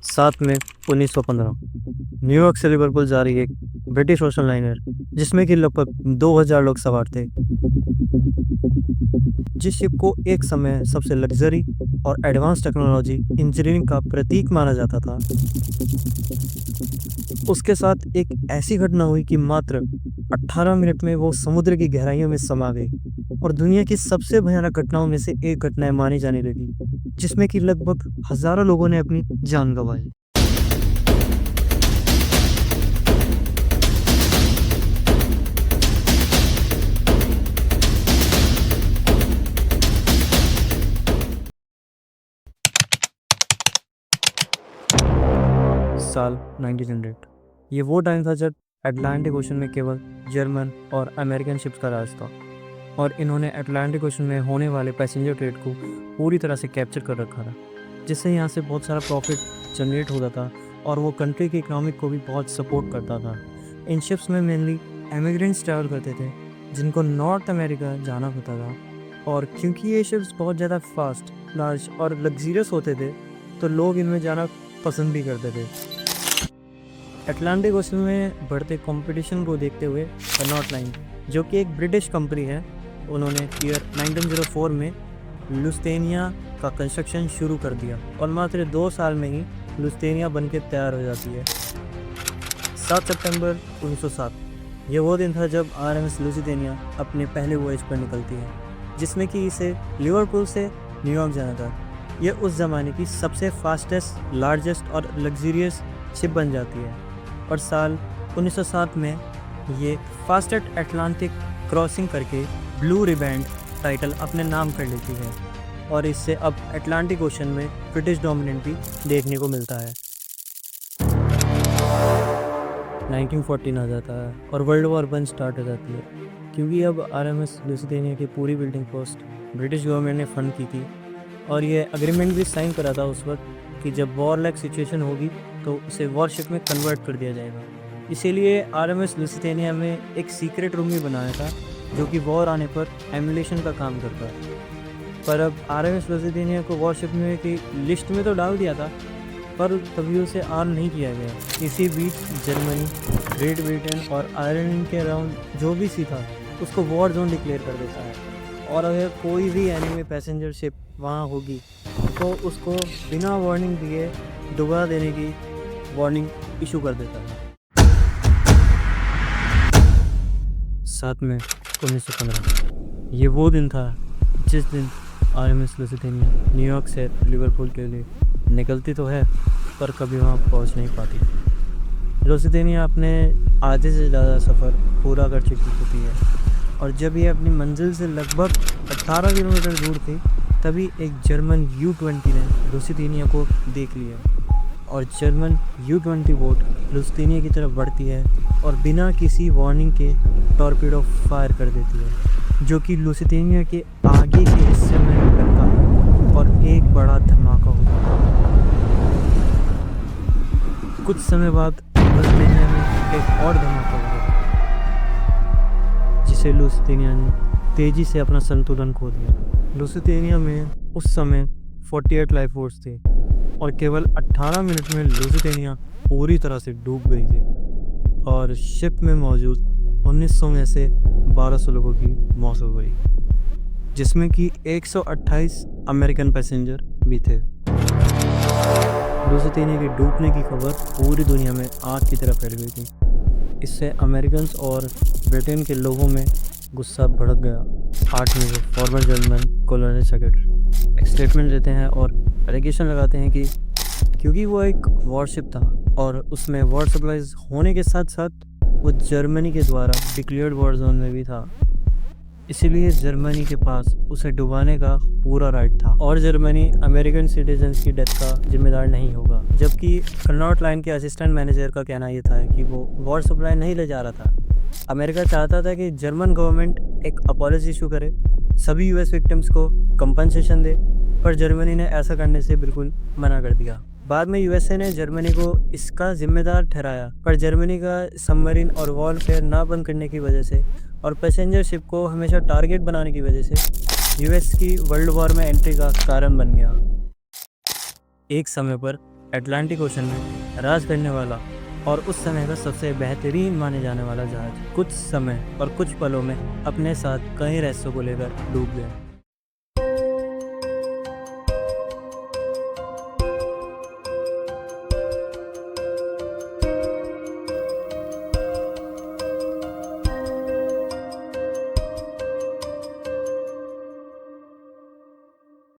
7 मई 1915 New York से Liverpool जा रही एक ब्रिटिश ओशन लाइनर जिसमें कि लगभग 2000 लोग सवार थे। जिस शिप को एक समय सबसे लग्जरी और एडवांस टेक्नोलॉजी इंजीनियरिंग का प्रतीक माना जाता था, उसके साथ एक ऐसी घटना हुई कि मात्र 18 मिनट में वो समुद्र की गहराइयों में समा गई और दुनिया की सबसे भयानक घटनाओं में से एक घटना मानी जाने लगी, जिसमें कि लगभग हजारों लोगों ने अपनी जान गंवाई। साल 1900। ये वो टाइम था जब अटलांटिक ओशन में केवल जर्मन और अमेरिकन शिप्स का राज था और इन्होंने अटलांटिक ओशन में होने वाले पैसेंजर ट्रेड को पूरी तरह से कैप्चर कर रखा था, जिससे यहाँ से बहुत सारा प्रॉफिट जनरेट होता था और वो कंट्री की इकोनॉमिक को भी बहुत सपोर्ट करता था। इन शिप्स में मेनली एमिग्रेंट्स ट्रैवल करते थे जिनको नॉर्थ अमेरिका जाना होता था, और क्योंकि ये शिप्स बहुत ज़्यादा फास्ट, लार्ज और लग्जरियस होते थे तो लोग इनमें जाना पसंद भी करते थे। अटलांटिक ओशन में बढ़ते कंपटीशन को देखते हुए कनॉट लाइन, जो कि एक ब्रिटिश कंपनी है, उन्होंने ईयर 1904 में लुस्तेनिया का कंस्ट्रक्शन शुरू कर दिया और मात्र 2 साल में ही लुस्तेनिया बनके तैयार हो जाती है। 7 सितंबर 1907 ये वो दिन था जब आरएमएस लुसिटेनिया अपने पहले वॉयज पर निकलती है, जिसमें कि इसे लिवरपूल से न्यूयॉर्क जाना था। यह उस ज़माने की सबसे फास्टेस्ट, लार्जेस्ट और लग्जरियस शिप बन जाती है और साल 1907 में ये फास्टेस्ट अटलांटिक क्रॉसिंग करके ब्लू रिबैंड टाइटल अपने नाम कर लेती है और इससे अब अटलांटिक ओशन में ब्रिटिश डोमिनेंट भी देखने को मिलता है। 1914 आ जाता है और वर्ल्ड वॉर 1 स्टार्ट हो जाती है, क्योंकि अब आरएमएस लुसिटेनिया की पूरी बिल्डिंग कॉस्ट ब्रिटिश गवर्नमेंट ने फंड की थी और ये एग्रीमेंट भी साइन करा था उस वक्त कि जब वॉर लाइक सिचुएशन होगी तो उसे वॉरशिप में कन्वर्ट कर दिया जाएगा। इसीलिए आरएमएस लुसिटेनिया में एक सीक्रेट रूम भी बनाया था जो कि वॉर आने पर एमुलेशन का काम करता है। पर अब आरएमएस लुसिटेनिया को वॉरशिप में की लिस्ट में तो डाल दिया था, पर तभी उसे ऑन नहीं किया गया। इसी बीच जर्मनी, ग्रेट ब्रिटेन और आयरलैंड के अराउंड जो भी सी था उसको वॉर जोन डिक्लेयर कर देता है, और अगर कोई भी एनिमी पैसेंजर शिप वहाँ होगी तो उसको बिना वार्निंग दिए डुबा देने की वार्निंग इशू कर देता है। 7 मई 1915 ये वो दिन था जिस दिन आरएमएस लुसिटेनिया न्यूयॉर्क से लिवरपूल के लिए निकलती तो है पर कभी वहाँ पहुँच नहीं पाती। लुसिटेनिया अपने आधे से ज़्यादा सफ़र पूरा कर चुकी होती है और जब ये अपनी मंजिल से लगभग 18 किलोमीटर दूर थी तभी एक जर्मन U-20 ने लुसिटेनिया को देख लिया और जर्मन U-20 बोट लुसिटेनिया की तरफ बढ़ती है और बिना किसी वार्निंग के टॉर्पीडो फायर कर देती है, जो कि लुसिटेनिया के आगे के हिस्से में लगता है और एक बड़ा धमाका होता है। कुछ समय बाद लुसिटेनिया में एक और धमाका हुआ जिसे लुसिटेनिया ने तेजी से अपना संतुलन खो दिया। लुसिटेनिया में उस समय 48 लाइफ बोट्स थे और केवल 18 मिनट में लुसिटेनिया पूरी तरह से डूब गई थी और शिप में मौजूद 1900 में से 1200 लोगों की मौत हो गई, जिसमें कि 128 अमेरिकन पैसेंजर भी थे। लुसिटेनिया के डूबने की खबर पूरी दुनिया में आग की तरह फैल गई थी। इससे अमेरिकन और ब्रिटेन के लोगों में गुस्सा भड़क गया। 8 मई को फॉर्मर जर्मन कॉलोनी सेक्रेटरी एक स्टेटमेंट देते हैं और एलिगेशन लगाते हैं कि क्योंकि वो एक वॉरशिप था और उसमें वॉर सप्लाइज होने के साथ साथ वो जर्मनी के द्वारा डिक्लेयर्ड वॉर जोन में भी था, इसीलिए जर्मनी के पास उसे डुबाने का पूरा राइट था और जर्मनी अमेरिकन सिटीजन्स की डेथ का जिम्मेदार नहीं होगा। जबकि कनॉट लाइन के असिस्टेंट मैनेजर का कहना ये था कि वो वॉर सप्लाई नहीं ले जा रहा था। अमेरिका चाहता था कि जर्मन गवर्नमेंट एक अपॉलजी इशू करे, सभी यूएस विक्टिम्स को कंपनसेशन दे, पर जर्मनी ने ऐसा करने से बिल्कुल मना कर दिया। बाद में यूएसए ने जर्मनी को इसका जिम्मेदार ठहराया, पर जर्मनी का सबमरीन और वॉरफेयर ना बंद करने की वजह से और पैसेंजर शिप को हमेशा टारगेट बनाने की वजह से यूएस की वर्ल्ड वॉर में एंट्री का कारण बन गया। एक समय पर अटलांटिक ओशन में राज करने वाला और उस समय का सबसे बेहतरीन माने जाने वाला जहाज कुछ समय और कुछ पलों में अपने साथ कई रहस्यों को लेकर डूब गया।